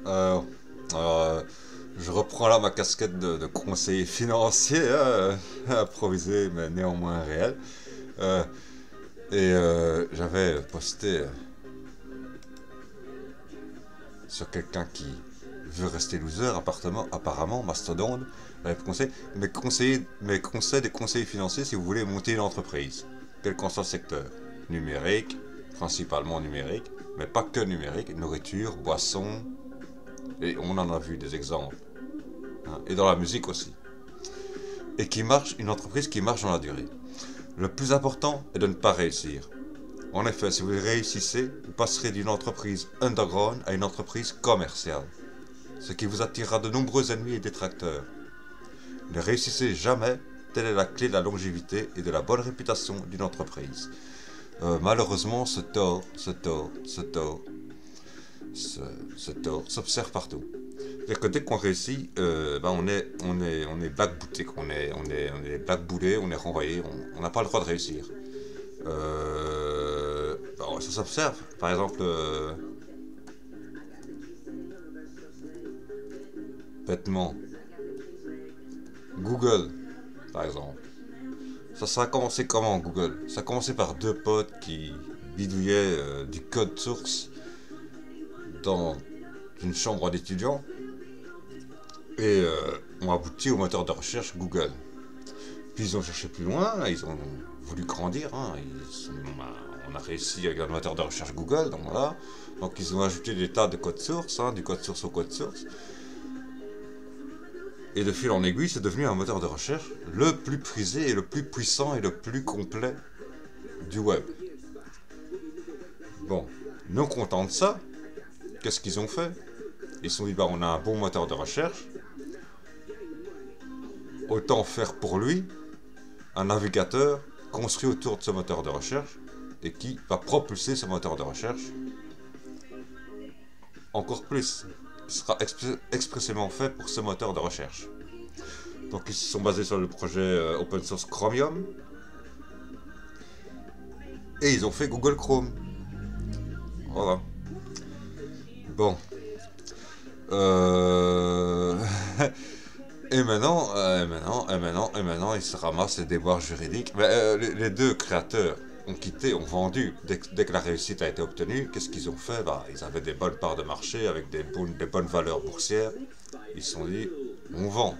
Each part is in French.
Euh, alors, je reprends là ma casquette de conseiller financier, hein, improvisé mais néanmoins réel. Euh, J'avais posté sur quelqu'un qui veut rester loser, apparemment, mastodonte. Mes conseils des conseils financiers si vous voulez monter une entreprise, quel qu'en soit le secteur. Numérique, principalement numérique, mais pas que numérique, nourriture, boissons, et on en a vu des exemples, hein, et dans la musique aussi. Et une entreprise qui marche dans la durée. Le plus important est de ne pas réussir. En effet, si vous réussissez, vous passerez d'une entreprise underground à une entreprise commerciale, ce qui vous attirera de nombreux ennemis et détracteurs. Ne réussissez jamais, telle est la clé de la longévité et de la bonne réputation d'une entreprise. Malheureusement, ce tort s'observe partout. C'est-à-dire que dès qu'on réussit, on est blackbooté, on est blackboulé, on est renvoyé, on n'a pas le droit de réussir. Bon, ça s'observe. Par exemple, bêtement, Google, par exemple. Ça a commencé comment Google? Ça a commencé par deux potes qui bidouillaient du code source dans une chambre d'étudiants et ont abouti au moteur de recherche Google. Puis ils ont cherché plus loin, ils ont voulu grandir, hein, on a réussi avec un moteur de recherche Google, donc voilà. Donc ils ont ajouté des tas de code source, hein, du code source au code source. Et de fil en aiguille, c'est devenu un moteur de recherche le plus prisé et le plus puissant et le plus complet du web. Bon, non content de ça, qu'est-ce qu'ils ont fait? Ils se sont dit, bah on a un bon moteur de recherche, autant faire pour lui un navigateur construit autour de ce moteur de recherche et qui va propulser ce moteur de recherche encore plus. Il sera expressément fait pour ce moteur de recherche. Donc ils se sont basés sur le projet open source Chromium et ils ont fait Google Chrome. Voilà. Bon. Euh... et maintenant, ils se ramassent les déboires juridiques. Mais, les deux créateurs ont quitté, ont vendu. Dès que la réussite a été obtenue, qu'est-ce qu'ils ont fait? Bah, ils avaient des bonnes parts de marché avec des bonnes valeurs boursières. Ils se sont dit, on vend.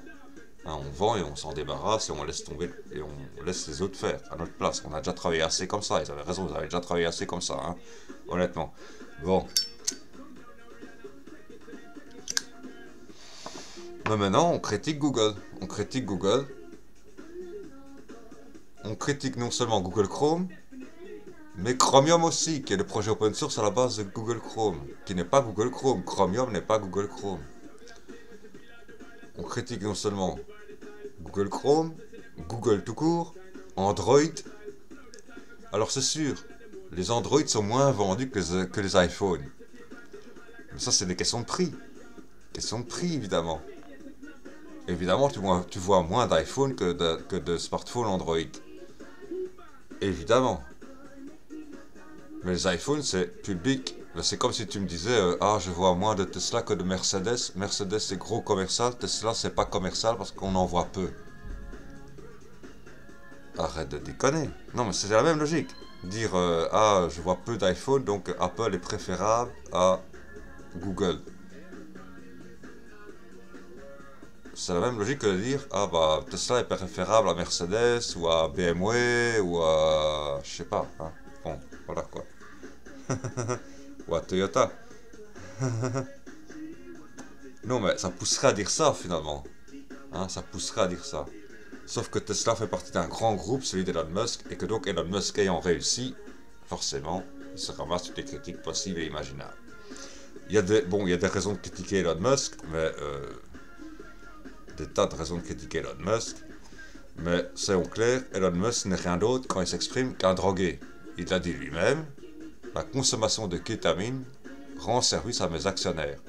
Hein, on vend et on s'en débarrasse et on laisse tomber et on laisse les autres faire à notre place. On a déjà travaillé assez comme ça. Ils avaient raison, ils avaient déjà travaillé assez comme ça, hein, honnêtement. Bon. Mais maintenant, on critique Google. On critique Google. On critique non seulement Google Chrome, mais Chromium aussi, qui est le projet open source à la base de Google Chrome, qui n'est pas Google Chrome. Chromium n'est pas Google Chrome. On critique non seulement Google Chrome, Google tout court, Android. Alors c'est sûr, les Android sont moins vendus que les iPhones. Mais ça, c'est des questions de prix. Question de prix, évidemment. Évidemment, tu vois moins d'iPhone que de smartphones Android. Évidemment. Mais les iPhones, c'est public. C'est comme si tu me disais, ah, je vois moins de Tesla que de Mercedes. Mercedes, c'est gros commercial. Tesla, c'est pas commercial parce qu'on en voit peu. Arrête de déconner. Non, mais c'est la même logique. Dire, ah, je vois peu d'iPhone, donc Apple est préférable à Google. C'est la même logique que de dire, ah bah Tesla est préférable à Mercedes ou à BMW ou à, je sais pas, hein. Bon, voilà quoi. Ou à Toyota. Non mais ça pousserait à dire ça finalement, hein, ça pousserait à dire ça. Sauf que Tesla fait partie d'un grand groupe, celui d'Elon Musk, et que donc Elon Musk ayant réussi, forcément, il se ramasse toutes les critiques possibles et imaginables. Il y a des raisons de critiquer Elon Musk, mais des tas de raisons de critiquer Elon Musk, mais soyons clairs, Elon Musk n'est rien d'autre quand il s'exprime qu'un drogué. Il l'a dit lui-même, la consommation de kétamine rend service à mes actionnaires.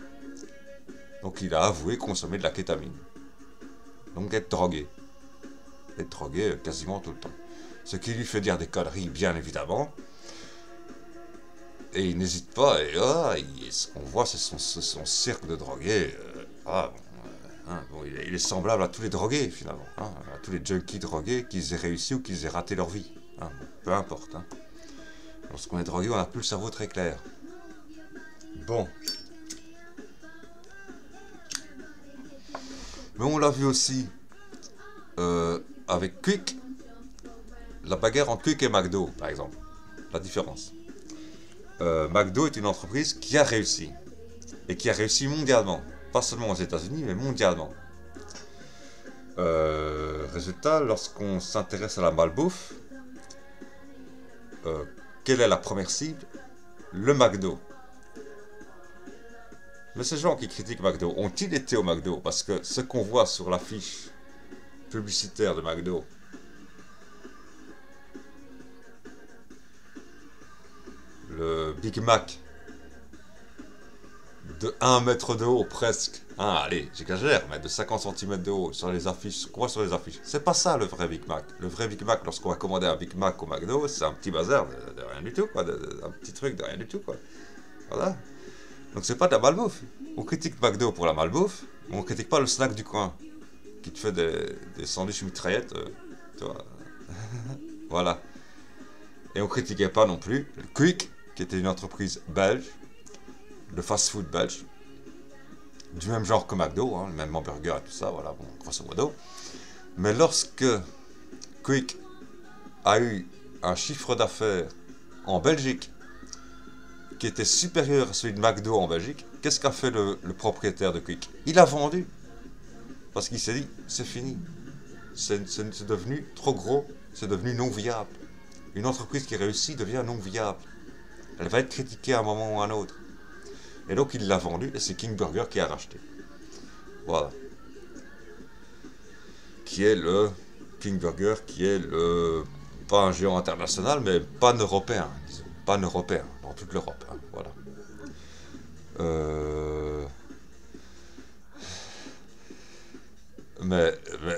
Donc il a avoué consommer de la kétamine. Donc être drogué. Être drogué quasiment tout le temps. Ce qui lui fait dire des conneries, bien évidemment. Et il n'hésite pas, et ah, ce qu'on voit, c'est son cirque de drogués. Bon, il est semblable à tous les drogués, finalement. Hein, à tous les junkies drogués, qu'ils aient réussi ou qu'ils aient raté leur vie. Hein, bon, peu importe. Hein. Lorsqu'on est drogué, on n'a plus le cerveau très clair. Bon. Mais on l'a vu aussi avec Quick, la bagarre entre Quick et McDo, par exemple. La différence. McDo est une entreprise qui a réussi. Et qui a réussi mondialement. Pas seulement aux États-Unis, mais mondialement. Résultat, lorsqu'on s'intéresse à la malbouffe, quelle est la première cible? Le McDo. Mais ces gens qui critiquent McDo, ont-ils été au McDo? Parce que ce qu'on voit sur l'affiche publicitaire de McDo, le Big Mac, de 1 mètre de haut presque, hein, allez, j'exagère, mais de 50 cm de haut sur les affiches, quoi sur les affiches? C'est pas ça le vrai Big Mac. Le vrai Big Mac, lorsqu'on va commander un Big Mac au McDo, c'est un petit bazar de rien du tout, quoi, un petit truc de rien du tout, quoi. Voilà. Donc c'est pas de la malbouffe. On critique McDo pour la malbouffe, mais on critique pas le snack du coin, qui te fait des sandwichs mitraillettes, tu vois. Voilà. Et on critiquait pas non plus le Quick, qui était une entreprise belge, de fast-food belge, du même genre que McDo, hein, le même hamburger et tout ça, voilà, bon, grosso modo. Mais lorsque Quick a eu un chiffre d'affaires en Belgique qui était supérieur à celui de McDo en Belgique, qu'est-ce qu'a fait le propriétaire de Quick? Il a vendu. Parce qu'il s'est dit, c'est fini. C'est devenu trop gros, c'est devenu non viable. Une entreprise qui réussit devient non viable. Elle va être critiquée à un moment ou à un autre. Et donc il l'a vendu et c'est King Burger qui a racheté. Voilà. Qui est le King Burger, qui est le, pas un géant international, mais pan-européen, disons. Pan-européen, dans toute l'Europe. Hein, voilà. Mais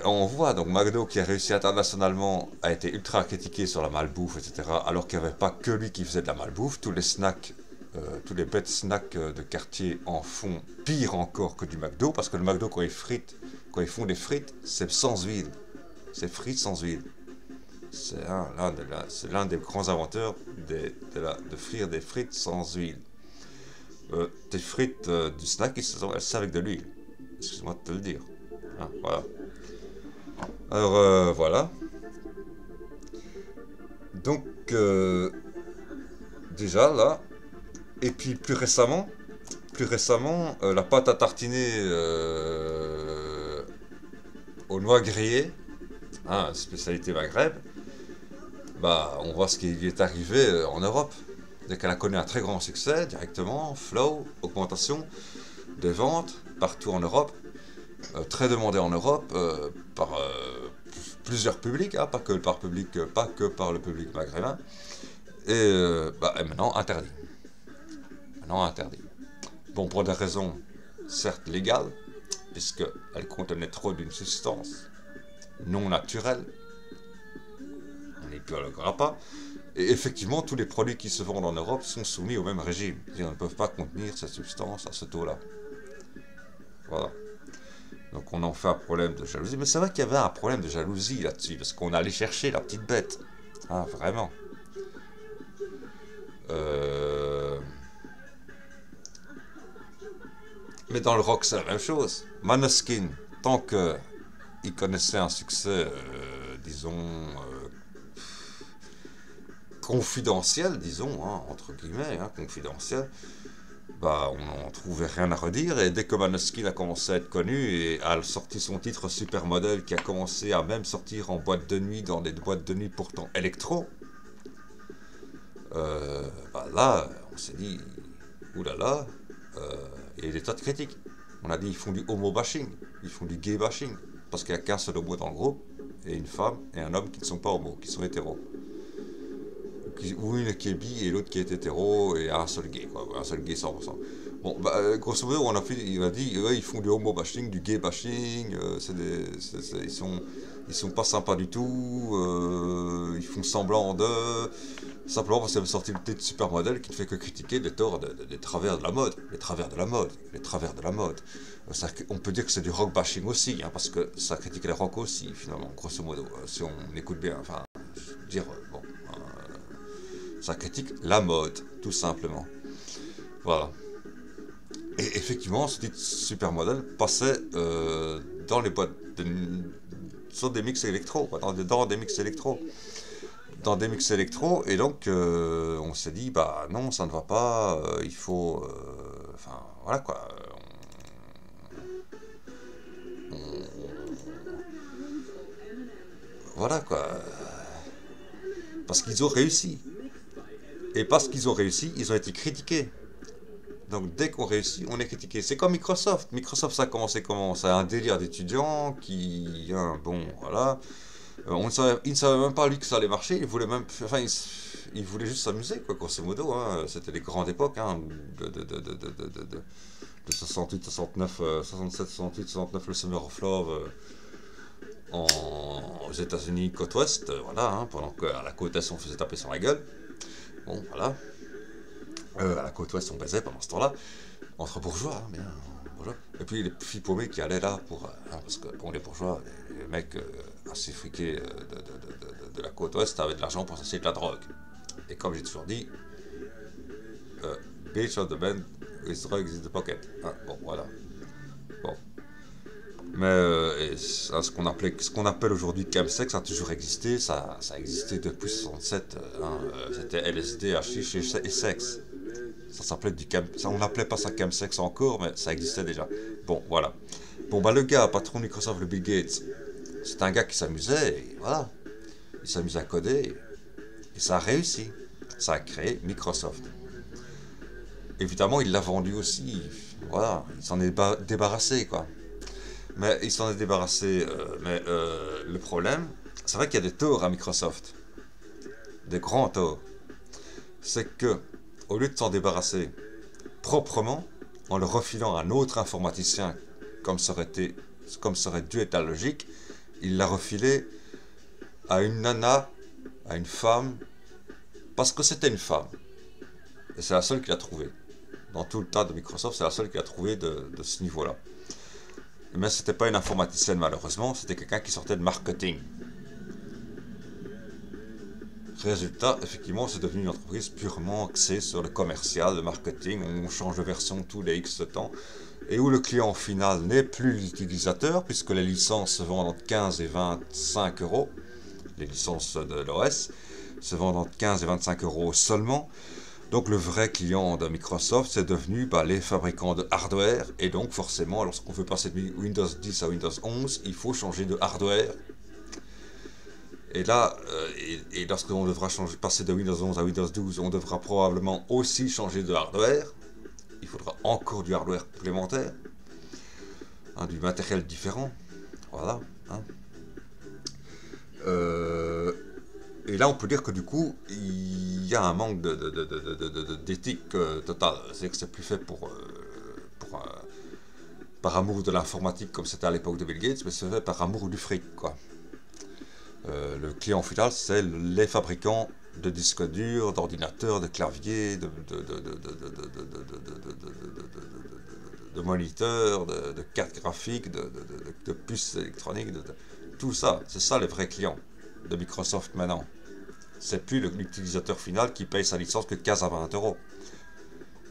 on voit, donc McDo qui a réussi internationalement a été ultra critiqué sur la malbouffe, etc. Alors qu'il n'y avait pas que lui qui faisait de la malbouffe. Tous les snacks, tous les bêtes snacks de quartier en font pire encore que du McDo. Parce que le McDo, quand ils font des frites, c'est sans huile. C'est frites sans huile. C'est l'un des grands inventeurs de frire des frites sans huile. Des frites du snack, c'est avec de l'huile. Excuse-moi de te le dire. Ah, voilà. Alors voilà. Donc déjà là. Et puis plus récemment, la pâte à tartiner aux noix grillées, hein, spécialité Maghreb, bah on voit ce qui est arrivé en Europe. Dès qu'elle a connu un très grand succès, directement, flow, augmentation des ventes partout en Europe. Très demandé en Europe par plusieurs publics, hein, pas que par le public maghrébin, et maintenant interdit. Bon, pour des raisons certes légales, puisqu'elle contenait trop d'une substance non naturelle, on n'y parlera pas, et effectivement tous les produits qui se vendent en Europe sont soumis au même régime, ils ne peuvent pas contenir cette substance à ce taux-là. Voilà. Donc on en fait un problème de jalousie. Mais c'est vrai qu'il y avait un problème de jalousie là-dessus, parce qu'on allait chercher la petite bête. Ah, vraiment. Mais dans le rock, c'est la même chose. Måneskin, tant qu'il connaissait un succès, disons, confidentiel, disons, hein, entre guillemets, hein, confidentiel, bah, on n'en trouvait rien à redire, et dès que Måneskin a commencé à être connu et a sorti son titre Supermodel, qui a commencé à même sortir en boîte de nuit, dans des boîtes de nuit pourtant électro, bah là, on s'est dit, oulala, il y a des tas de critiques. On a dit, ils font du homo-bashing, ils font du gay-bashing, parce qu'il n'y a qu'un seul homo dans le groupe, et une femme et un homme qui ne sont pas homo, qui sont hétéros. Ou une qui est bi et l'autre qui est hétéro et un seul gay, quoi, un seul gay 100%. Bon, bah, grosso modo, il a dit, ouais, ils font du homo-bashing, du gay-bashing, ils sont Ils sont pas sympas du tout, ils font semblant de... Simplement parce qu'ils avaient sorti le titre de Supermodel qui ne fait que critiquer des torts, des travers de la mode. Les travers de la mode, les travers de la mode. On peut dire que c'est du rock bashing aussi, hein, parce que ça critique les rock aussi, finalement, grosso modo, si on écoute bien. Enfin, je veux dire, bon, ça critique la mode, tout simplement. Voilà. Et effectivement, ce titre Supermodel passait dans les boîtes, sur des mix électro, dans des mix électro. Dans des mix électro, et donc on s'est dit, bah non, ça ne va pas, il faut... Enfin, voilà quoi. Voilà quoi. Parce qu'ils ont réussi. Et parce qu'ils ont réussi, ils ont été critiqués. Donc dès qu'on réussit, on est critiqué. C'est comme Microsoft. Microsoft, ça a commencé comment? C'est un délire d'étudiants qui... bon, voilà. Il ne savait même pas lui que ça allait marcher. Il voulait même... Enfin, il voulait juste s'amuser, quoi, grosso modo. Hein. C'était les grandes époques, hein, de 68, 69, 67, 68, 69, le Summer of Love aux États-Unis, côte ouest, voilà, hein, pendant qu'à la côte est, on faisait taper sur la gueule. Bon, voilà. À la côte ouest, on baisait pendant ce temps-là, entre bourgeois, hein, bien, bourgeois. Et puis les filles paumées qui allaient là pour... parce que, bon, les bourgeois, les mecs assez friqués de la côte ouest avaient de l'argent pour s'acheter de la drogue. Et comme j'ai toujours dit, bitch of the band with drugs in the pocket. Hein, bon, voilà. Bon. Mais ce qu'on appelle aujourd'hui chemsex a toujours existé, ça a existé depuis 67, hein, c'était LSD, hashish et sexe. Ça s'appelait on n'appelait pas ça chemsex encore, mais ça existait déjà. Bon, voilà. Bon, bah le gars, patron de Microsoft, le Bill Gates, c'est un gars qui s'amusait, et voilà. Il s'amusait à coder, et ça a réussi. Ça a créé Microsoft. Évidemment, il l'a vendu aussi, voilà. Il s'en est débarrassé, quoi. Mais il s'en est débarrassé. Le problème, c'est vrai qu'il y a des torts à Microsoft. Des grands torts. C'est que, au lieu de s'en débarrasser proprement, en le refilant à un autre informaticien, comme ça aurait dû être la logique, il l'a refilé à une nana, à une femme, parce que c'était une femme. Et c'est la seule qu'il a trouvée. Dans tout le tas de Microsoft, c'est la seule qu'il a trouvée de ce niveau-là. Mais c'était pas une informaticienne malheureusement, c'était quelqu'un qui sortait de marketing. Résultat, effectivement, c'est devenu une entreprise purement axée sur le commercial, le marketing, on change de version tous les X temps, et où le client final n'est plus l'utilisateur, puisque les licences se vendent entre 15 et 25 euros, les licences de l'OS se vendent entre 15 et 25 euros seulement. Donc le vrai client de Microsoft, c'est devenu les fabricants de hardware, et donc forcément, lorsqu'on veut passer de Windows 10 à Windows 11, il faut changer de hardware. Et là, lorsqu'on devra passer de Windows 11 à Windows 12, on devra probablement aussi changer de hardware. Il faudra encore du hardware complémentaire, hein, du matériel différent. Voilà. Hein. Et là, on peut dire que du coup, il y a un manque d'éthique totale. C'est que c'est plus fait par amour de l'informatique, comme c'était à l'époque de Bill Gates, mais c'est fait par amour du fric, quoi. Le client final, c'est les fabricants de disques durs, d'ordinateurs, de claviers, de moniteurs, de cartes graphiques, de puces électroniques, tout ça. C'est ça les vrais clients de Microsoft maintenant. C'est plus l'utilisateur final qui paye sa licence que 15 à 20 euros,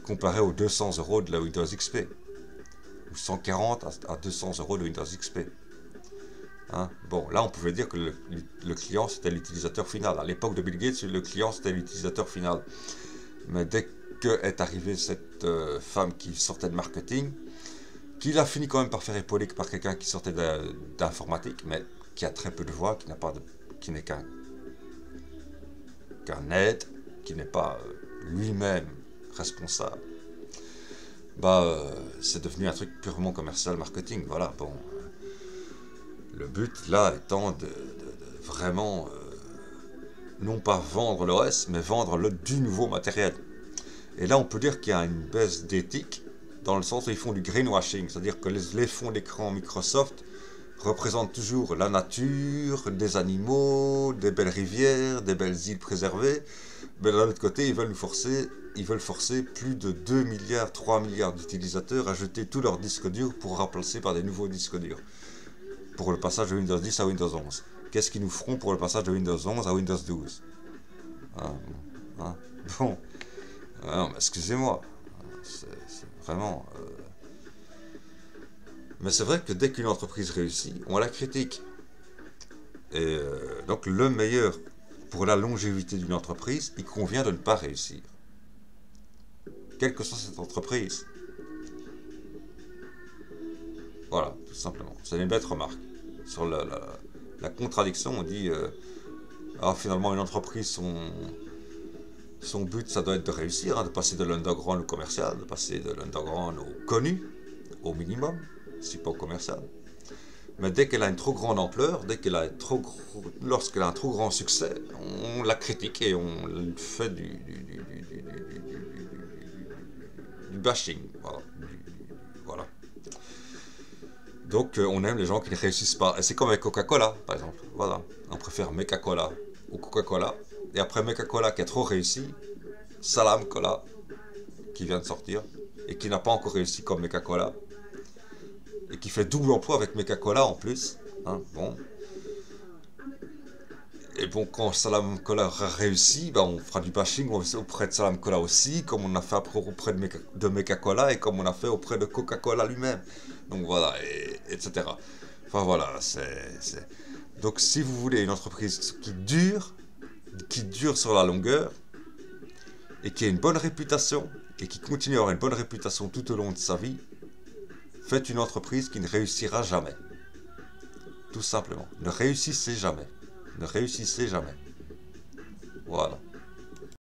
comparé aux 200 euros de la Windows XP, ou 140 à 200 euros de Windows XP. Hein? Bon, là on pouvait dire que le client c'était l'utilisateur final. À l'époque de Bill Gates, le client c'était l'utilisateur final. Mais dès que est arrivée cette femme qui sortait de marketing, qu'il a fini quand même par faire épauler par quelqu'un qui sortait d'informatique, mais qui a très peu de voix, qui n'est qu'un aide, qui n'est pas lui-même responsable, c'est devenu un truc purement commercial marketing. Voilà, bon. Le but là étant de vraiment non pas vendre l'OS, mais vendre du nouveau matériel. Et là on peut dire qu'il y a une baisse d'éthique, dans le sens où ils font du greenwashing, c'est-à-dire que les fonds d'écran Microsoft représentent toujours la nature, des animaux, des belles rivières, des belles îles préservées. Mais d'un autre côté, ils veulent forcer plus de 2 milliards, 3 milliards d'utilisateurs à jeter tous leurs disques durs pour remplacer par des nouveaux disques durs. Pour le passage de Windows 10 à Windows 11. Qu'est-ce qu'ils nous feront pour le passage de Windows 11 à Windows 12 ? Bon. Non, mais excusez-moi. C'est vraiment... Mais c'est vrai que dès qu'une entreprise réussit, on la critique. Et donc le meilleur pour la longévité d'une entreprise, il convient de ne pas réussir. Quelle que soit cette entreprise. Voilà, tout simplement. C'est une bête remarque. Sur la contradiction, on dit finalement une entreprise, son but, ça doit être de réussir, hein, de passer de l'underground au commercial, de passer de l'underground au connu, au minimum, si pas au commercial. Mais dès qu'elle a une trop grande ampleur, lorsqu'elle a un trop grand succès, on la critique et on fait du bashing. Voilà. Donc on aime les gens qui ne réussissent pas. Et c'est comme avec Coca-Cola, par exemple. Voilà. On préfère Meca-Cola ou Coca-Cola. Et après Meca-Cola qui a trop réussi, Salam Cola qui vient de sortir et qui n'a pas encore réussi comme Meca-Cola. Et qui fait double emploi avec Meca-Cola en plus. Hein, bon. Et bon, quand Salam Cola aura réussi, on fera du bashing auprès de Salam Cola aussi, comme on a fait auprès de Meca-Cola et comme on a fait auprès de Coca-Cola lui-même. Donc voilà, etc. Enfin voilà, Donc si vous voulez une entreprise qui dure sur la longueur, et qui a une bonne réputation, et qui continue à avoir une bonne réputation tout au long de sa vie, faites une entreprise qui ne réussira jamais. Tout simplement. Ne réussissez jamais. Ne réussissez jamais. Voilà.